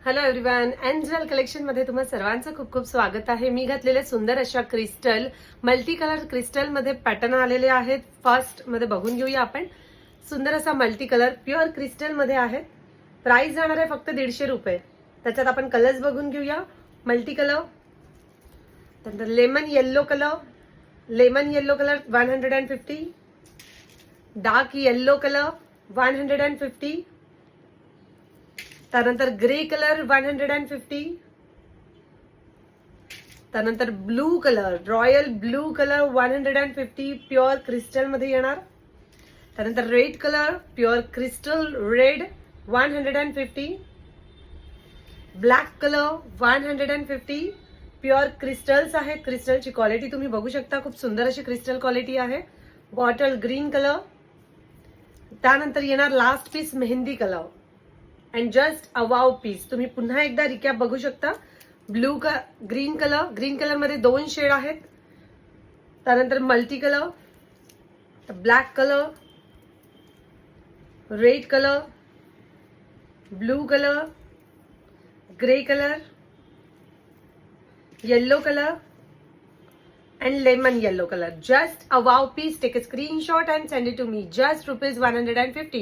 Hello everyone, angel collection मध्ये तुम्हा सर्वांचं खूप खूप स्वागत आहे. मी घातलेले सुंदर अशा क्रिस्टल मल्टी कलर क्रिस्टल मध्ये पॅटर्न आलेले आहेत. फर्स्ट मध्ये बघून घेऊया आपण. सुंदर असा मल्टी कलर प्युअर क्रिस्टल मध्ये आहेत. प्राइस जाणार आहे फक्त 150 रुपये. त्याच्यात आपण कलर्स बघून घेऊया. मल्टी कलर, त्यानंतर lemon yellow colour, 150, dark yellow colour 150, त्यानंतर ग्रे कलर 150, त्यानंतर blue colour royal blue colour 150 pure crystal मध्ये येणार. त्यानंतर red colour pure crystal red 150, black colour 150 pure crystals आहेत. क्रिस्टलची क्वालिटी तुम्ही बघू शकता, खूप सुंदर अशी क्रिस्टल क्वालिटी आहे. बॉटल ग्रीन कलर, त्यानंतर येणार last piece mehndi colour and just a wow piece. तुम्ही पुन्हा एकदा रिकॅप बघू शकता. ग्रीन कलर मध्ये 2 शेड आहेत. त्यानंतर multi colour, black colour, red colour, blue colour, grey colour, yellow colour and lemon yellow color. Just a wow piece. Take a screenshot and send it to me. Just ₹150.